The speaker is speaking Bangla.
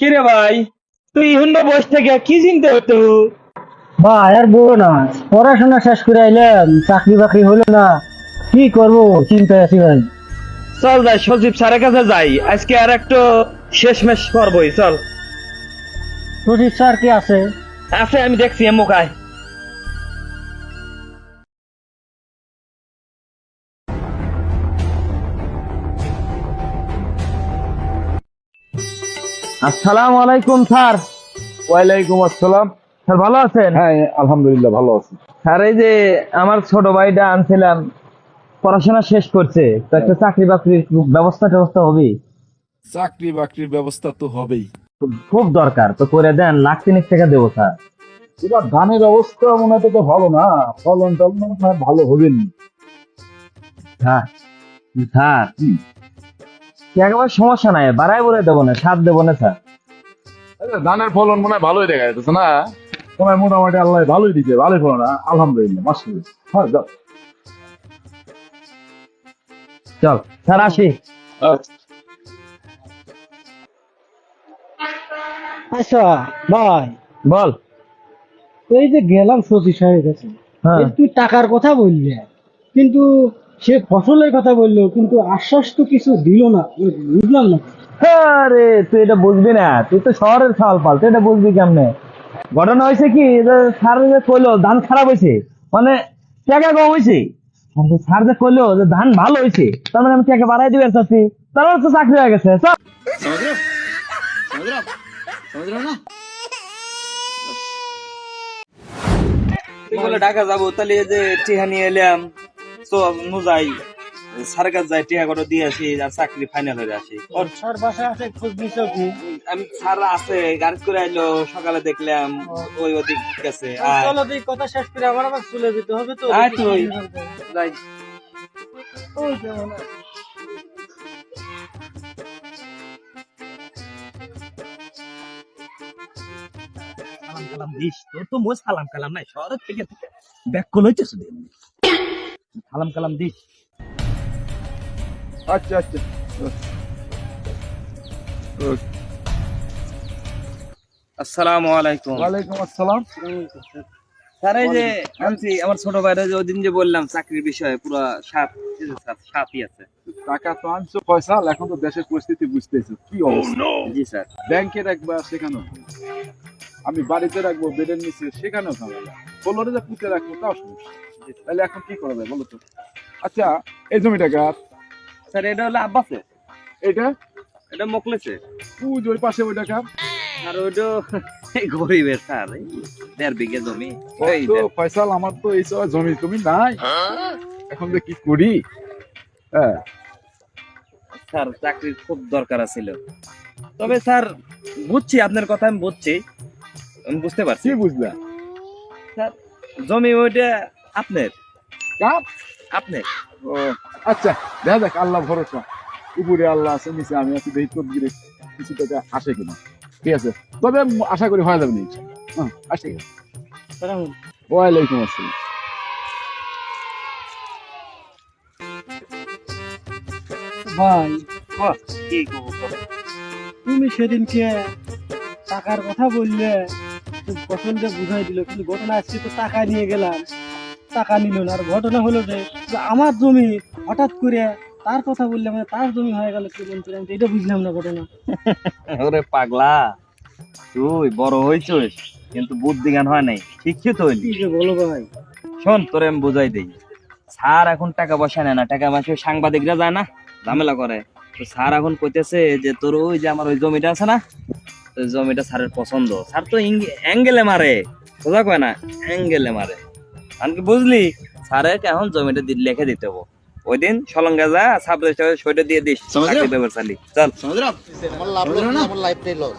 কিরে ভাই, তুই হুন্ডা বসে থেকে কি চিন্তা হতো? ভাই আর বলো না, পড়াশোনা শেষ করে আইলাম, চাকরি বাকরি হলো না, কি করবো চিন্তায় আছি ভাই। চল যাই সজীব স্যারের কাছে যাই, আজকে আর একটু শেষমেশ করবোই। চল। সচিব স্যার কি আছে? আছে, আমি দেখছি মুখায়। আসসালামু আলাইকুম স্যার। ওয়ালাইকুম আসসালাম। স্যার ভালো আছেন? হ্যাঁ, আলহামদুলিল্লাহ ভালো আছি। স্যার এই যে আমার ছোট ভাইটা আনছিলাম, পড়াশোনা শেষ করছে, তো একটা চাকরি বাকরির ব্যবস্থা হবে। চাকরি বাকরির ব্যবস্থা তো হবেই। খুব দরকার, তো করে দেন, লাখ তিনেক টাকা দেবো স্যার। এবার ধানের অবস্থা মনে হয় তো ভালো না, ফলন টলন মনে হয় ভালো হবে না। হ্যাঁ স্যার, একেবারে সমস্যা নাই, বাড়াই বলে দেবো না, সাথ দেবো না স্যার। ধানের ফলন মনে হয় ভালোই দেখা যাচ্ছে না, মনে হয় মোটামুটি আল্লাহ ভালোই দিচ্ছে, ভালোই ফলন, আলহামদুলিল্লাহ মাশাআল্লাহ। হ্যাঁ যাও। চল স্যার, আসি। আচ্ছা ভাই, বল। এই যে গেলাম সচিব সাহেবের কাছে, হ্যাঁ। এই তুই টাকার কথা বললি, কিন্তু সে ফসলের কথা বললো, কিন্তু আশ্বাস তো কিছু দিল না, বুঝলাম না। আরে তুই এটা বুঝবি না, তুই তো শহরের ছাল পাল, তুই এটা বুঝবি কেমনে? ঘটনা হয়েছে কি, যে স্যার যে কইলো ধান খারাপ হয়েছে, মানে টাকা কম হয়েছে, আর যে স্যার যে কইলো যে ধান ভালো হয়েছে, তার মানে আমি টাকা বাড়াই দিবে চাচ্ছি, তার তো চাকরি হয়ে গেছে। চল। তুই বলে ঢাকা যাবো, তাহলে এই যে টিহা নিয়ে এলাম, তো নু যাই স্যারের কাছে যাই, টিহা করে দিয়ে আসি, আর চাকরি ফাইনাল হয়ে আসি। ওর স্যার বাসায় আছে, খোঁজ নিছ কি? আমি স্যার আছে, গাড়ি করে আইলো, সকালে দেখলাম ওই ওদিক গেছে। চলো তুই কথা শেষ করে আমার আবার চলে যেতে হবে তো। আয় তুই। যাই। ওই যেমন সালাম কালাম দিস, তোর তো মোজ সালাম কালাম নাই, শহরের থেকে ব্যাক কল হইতেছ, সালাম কালাম দিস। আচ্ছা আচ্ছা। আসসালামু আলাইকুম। ওয়ালাইকুম আসসালাম। স্যার এই যে আনছি আমার ছোট ভাইরা, যে ওই দিন যে বললাম চাকরির বিষয়ে, পুরো সাথই আছে। টাকা তো আনছো ফয়সাল, এখন তো দেশের পরিস্থিতি বুঝতেছো কি অবস্থা। জি স্যার। ব্যাংকে রাখবা সেখানেও ঝামেলা। আমি বাড়িতে রাখবো বেডের নিচে, সেখানেও ঝামেলা। বললো যে পুঁতে রাখবো, তাও সমস্যা। তাহলে এখন কি করা যায় বলো তো? আচ্ছা, এই জমিটা কার? স্যার এটা হলো আব্বাসে, এটা এটা মোকলেছে। পুজ ওই পাশে ওইটা কার? আর ওইটা গরিবের স্যার, এই 1.5 বিঘা জমি। এই তো ফয়সাল, আমার তো এই সব জমি তুমি নাই, এখন যে কি করি। হ্যাঁ, স্যার চাকরির খুব দরকার ছিল, তবে স্যার বুঝছি আপনার কথা, আমি বুঝছি, আমি বুঝতে পারছি। কি বুঝলা? স্যার জমি ওইটা আপনার, কার? আপনার। ও আচ্ছা, দেখা যাক, আল্লাহ ভরসা, উপরে আল্লাহ আছে, নিচে আমি আছি, দেখি তদবিরে কিছু টাকা আসে কিনা। ঠিক আছে, তবে আশা করি হয়ে যাবে না ইনশাআল্লাহ। হ্যাঁ, আসে। ওয়ালাইকুম আসসালাম। ভাই, কি করবো বলো? তুমি সেদিনকে টাকার কথা বললে, ফসলটা বুঝাই দিল, কিন্তু ঘটনা আজকে তো টাকা নিয়ে গেলাম, টাকা নিল না। আর ঘটনা হলো যে যে আমার জমি হঠাৎ করে তার কথা বললে, মানে তার জমি হয়ে গেল, কি বলতে আমি তো এটা বুঝলাম না ঘটনা। ওরে পাগলা, তুই বড় হইছিস কিন্তু বুদ্ধি জ্ঞান হয় নাই, শিক্ষিত হইলি। কি যে বলো ভাই। শোন, তোরে আমি বুঝাই দেই। স্যার এখন টাকা পয়সা নেয় না, টাকা পয়সা সাংবাদিকরা যায় না, ঝামেলা করে। তো স্যার এখন কইতেছে যে তোর ওই যে আমার ওই জমিটা আছে না, ওই জমিটা স্যারের পছন্দ। স্যার তো অ্যাঙ্গেলে মারে, সোজা কয় না, অ্যাঙ্গেলে মারে। আমি বুঝলি, স্যারে এখন জমিটা লিখে দিতে হবো। ওই দিন সলঙ্গা যা সাবরেজিস্ট্রারে সইটা দিয়ে দিস, চাকরি ব্যবস্থা চল। আমার লাভ লস না, আমার লাইফটাই লস।